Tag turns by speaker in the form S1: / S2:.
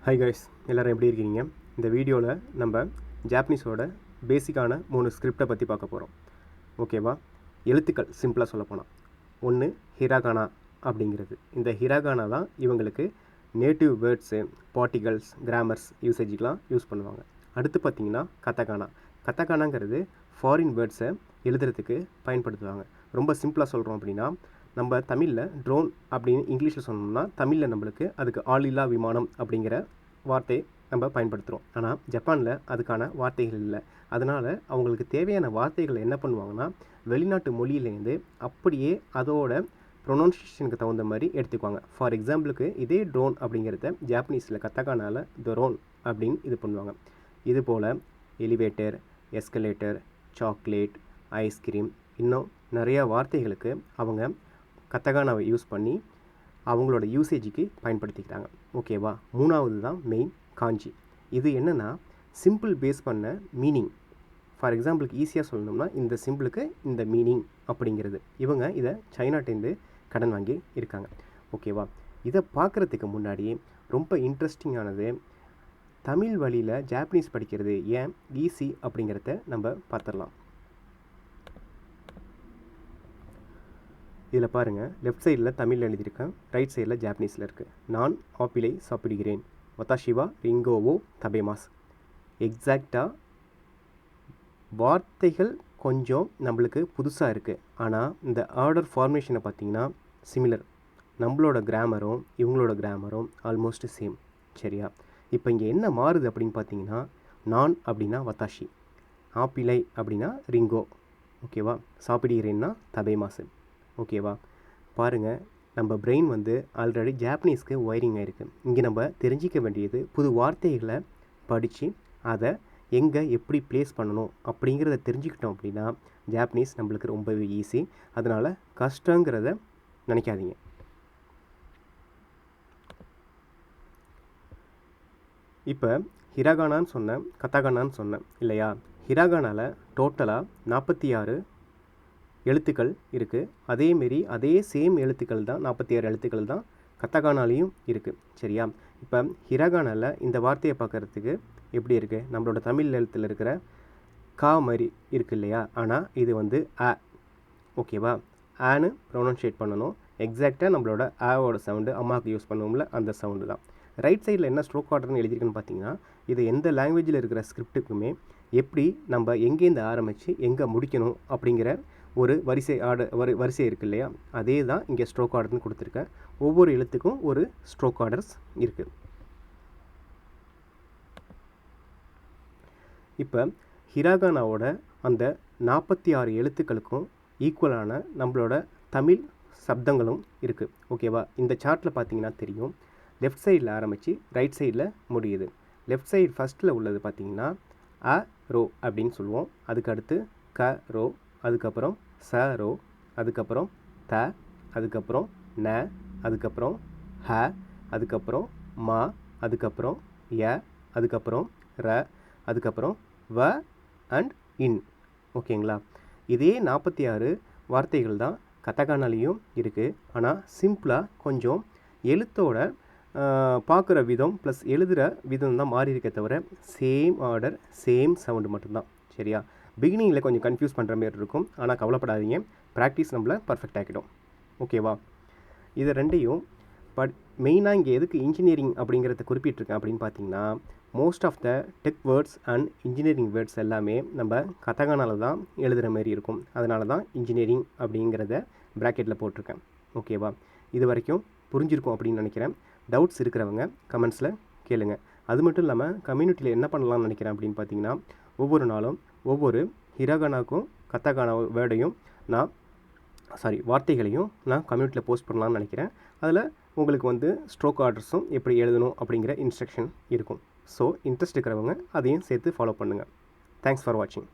S1: Hi guys, எல்லோரும் எப்படி இருக்கீங்க? இந்த வீடியோவில் நம்ம ஜாப்பனீஸோட பேசிக்கான 3 ஸ்கிரிப்டை பற்றி பார்க்க போகிறோம். ஓகேவா? எழுத்துக்கள் சிம்பிளாக சொல்லப்போனால் ஒன்று ஹிராகானா அப்படிங்கிறது. இந்த ஹிராகானா தான் இவங்களுக்கு நேட்டிவ் வேர்ட்ஸு, பார்ட்டிகல்ஸ், கிராமர்ஸ் யூசேஜுக்கெலாம் யூஸ் பண்ணுவாங்க. அடுத்து பார்த்திங்கன்னா கத்தகானா. கத்தகானாங்கிறது ஃபாரின் வேர்ட்ஸை எழுதுறதுக்கு பயன்படுத்துவாங்க. ரொம்ப சிம்பிளாக சொல்கிறோம் அப்படின்னா, நம்ம தமிழில் ட்ரோன் அப்படின்னு இங்கிலீஷில் சொன்னோம்னா தமிழில் நம்மளுக்கு அதுக்கு ஆளில்லா விமானம் அப்படிங்கிற வார்த்தை நம்ம பயன்படுத்துகிறோம். ஆனால் ஜப்பானில் அதுக்கான வார்த்தைகள் இல்லை. அதனால் அவங்களுக்கு தேவையான வார்த்தைகளை என்ன பண்ணுவாங்கன்னா, வெளிநாட்டு மொழியிலேருந்து அப்படியே அதோட ப்ரொனவுன்சியேஷனுக்கு தகுந்த மாதிரி எடுத்துக்குவாங்க. ஃபார் எக்ஸாம்பிளுக்கு இதே ட்ரோன் அப்படிங்கிறத ஜாப்பனீஸில் கத்தகானால டொரோன் அப்படின்னு இது பண்ணுவாங்க. இதுபோல் எலிவேட்டர், எஸ்கலேட்டர், சாக்லேட், ஐஸ்கிரீம், இன்னும் நிறையா வார்த்தைகளுக்கு அவங்க கத்தகானாவை யூஸ் பண்ணி அவங்களோட யூசேஜுக்கு பயன்படுத்திக்கிறாங்க. ஓகேவா? மூணாவது தான் மெயின் காஞ்சி. இது என்னென்னா சிம்பிள் பேஸ் பண்ண மீனிங். ஃபார் எக்ஸாம்பிளுக்கு ஈஸியாக சொல்லணும்னா இந்த சிம்பிளுக்கு இந்த மீனிங் அப்படிங்கிறது. இவங்க இதை சைனாட்டேருந்து கடன் வாங்கி இருக்காங்க. ஓகேவா? இதை பார்க்குறதுக்கு முன்னாடி ரொம்ப இன்ட்ரெஸ்டிங்கானது தமிழ் வழியில் ஜாப்பனீஸ் படிக்கிறது ஏன் ஈஸி அப்படிங்கிறத நம்ம பார்த்துடலாம். இதில் பாருங்கள், லெஃப்ட் சைடில் தமிழில் எழுதியிருக்கேன், ரைட் சைடில் ஜாப்பனீஸில் இருக்குது. நான் ஆப்பிளை சாப்பிடுகிறேன். வதாஷிவா ரிங்கோவோ தபேமாஸ். எக்ஸாக்டாக வார்த்தைகள் கொஞ்சம் நம்மளுக்கு புதுசாக இருக்குது. ஆனால் இந்த ஆர்டர் ஃபார்மேஷனை பார்த்திங்கன்னா சிமிலர். நம்மளோட கிராமரும் இவங்களோட கிராமரும் ஆல்மோஸ்ட் சேம். சரியா? இப்போ இங்கே என்ன மாறுது அப்படின்னு பார்த்தீங்கன்னா, நான் அப்படின்னா வதாஷி, ஆப்பிளை அப்படின்னா ரிங்கோ. ஓகேவா? சாப்பிடுகிறேன்னா தபேமாஸ். ஓகேவா? பாருங்கள், நம்ம பிரெயின் ஆல்ரெடி ஜாப்பனீஸ்க்கு ஒயரிங் ஆகிருக்கு. இங்கே நம்ம தெரிஞ்சிக்க வேண்டியது புது வார்த்தைகளை படித்து அதை எங்கே எப்படி ப்ளேஸ் பண்ணணும் அப்படிங்கிறத தெரிஞ்சுக்கிட்டோம் அப்படின்னா ஜாப்பனீஸ் நம்மளுக்கு ரொம்பவே ஈஸி. அதனால் கஷ்டங்கிறத நினைக்காதீங்க. இப்போ ஹிராகானான்னு சொன்னேன், கத்தாகானான்னு சொன்னேன் இல்லையா? ஹிராகானாவில் டோட்டலாக 46 எழுத்துக்கள் இருக்குது. அதேமாரி அதே சேம் எழுத்துக்கள் தான் 46 எழுத்துக்கள் தான் கத்தகானாலையும் இருக்குது. சரியா? இப்போ ஹிராகானாவில் இந்த வார்த்தையை பார்க்குறதுக்கு எப்படி இருக்குது? நம்மளோட தமிழ் எழுத்தில் இருக்கிற கா மாதிரி இருக்குது இல்லையா? ஆனால் இது அ. ஓகேவா? ஆன்னு ப்ரொனன்ஷியேட் பண்ணணும். எக்ஸாக்டாக நம்மளோட ஆவோட சவுண்டு அம்மாவுக்கு யூஸ் பண்ணுவோம்ல, அந்த சவுண்டு தான். ரைட் சைடில் என்ன ஸ்ட்ரோக் ஆர்டர்னு எழுதியிருக்குன்னு பார்த்தீங்கன்னா, இது எந்த லாங்குவேஜில் இருக்கிற ஸ்கிரிப்டுக்குமே எப்படி நம்ம எங்கேருந்து ஆரம்பித்து எங்கே முடிக்கணும் அப்படிங்கிற ஒரு வரிசை இருக்குது இல்லையா? அதே தான் இங்கே ஸ்ட்ரோக் ஆர்டர்னு கொடுத்துருக்கேன். ஒவ்வொரு எழுத்துக்கும் ஒரு ஸ்ட்ரோக் ஆர்டர்ஸ் இருக்குது. இப்போ ஹிராகானாவோட அந்த 46 எழுத்துக்களுக்கும் ஈக்குவலான நம்மளோட தமிழ் சப்தங்களும் இருக்குது. ஓகேவா? இந்த சார்ட்டில் பார்த்தீங்கன்னா தெரியும், லெஃப்ட் சைடில் ஆரம்பித்து ரைட் சைடில் முடியுது. லெஃப்ட் சைடு ஃபஸ்ட்டில் உள்ளது பார்த்திங்கன்னா அ ரோ அப்படின்னு சொல்லுவோம். அதுக்கு அடுத்து க ரோ, அதுக்கப்புறம் ச ரோ, அதுக்கப்புறம் த, அதுக்கப்புறம் ந, அதுக்கப்புறம் ஹ, அதுக்கப்புறம் மா, அதுக்கப்புறம் ய, அதுக்கப்புறம் ர, அதுக்கப்புறம் வ அண்ட் இன். ஓகேங்களா? இதே 46 வார்த்தைகள் தான் கத்தகானாலையும் இருக்குது. ஆனால் சிம்பிளாக கொஞ்சம் எழுத்தோட பார்க்குற விதம் ப்ளஸ் எழுதுகிற விதம் தான் மாறி இருக்க தவிர சேம் ஆர்டர், சேம் சவுண்டு மட்டும்தான். சரியா? பிகினிங்கில் கொஞ்சம் கன்ஃபியூஸ் பண்ணுற மாரி இருக்கும். ஆனால் கவலைப்படாதீங்க, ப்ராக்டிஸ் நம்மளை பர்ஃபெக்ட் ஆகிடும். ஓகேவா? இது ரெண்டையும் மெயினாக இங்கே எதுக்கு இன்ஜினியரிங் அப்படிங்கிறத குறிப்பிட்டிருக்கேன் அப்படின்னு பார்த்தீங்கன்னா, most of the tech words and engineering words எல்லாமே நம்ம கத்தகானால தான் எழுதுகிற மாதிரி இருக்கும். அதனால தான் இன்ஜினியரிங் அப்படிங்கிறத ப்ராக்கெட்டில் போட்டிருக்கேன். ஓகேவா? இது வரைக்கும் புரிஞ்சிருக்கும் அப்படின்னு நினைக்கிறேன். டவுட்ஸ் இருக்கிறவங்க கமெண்ட்ஸில் கேளுங்க. அது மட்டும் இல்லாமல் கம்யூனிட்டியில் என்ன பண்ணலாம்னு நினைக்கிறேன் அப்படின்னு பார்த்தீங்கன்னா, ஒவ்வொரு நாளும் ஒவ்வொரு ஹிராகானாக்கும் கத்தகானா வேர்டையும் வார்த்தைகளையும் நான் கம்யூனிட்டியில் போஸ்ட் பண்ணலாம்னு நினைக்கிறேன். அதில் உங்களுக்கு ஸ்ட்ரோக் ஆர்டர்ஸும் எப்படி எழுதணும் அப்படிங்கிற இன்ஸ்ட்ரக்ஷன் இருக்கும். ஸோ இன்ட்ரெஸ்ட் இருக்கிறவங்க அதையும் சேர்த்து ஃபாலோ பண்ணுங்கள். தேங்க்ஸ் ஃபார் வாட்சிங்.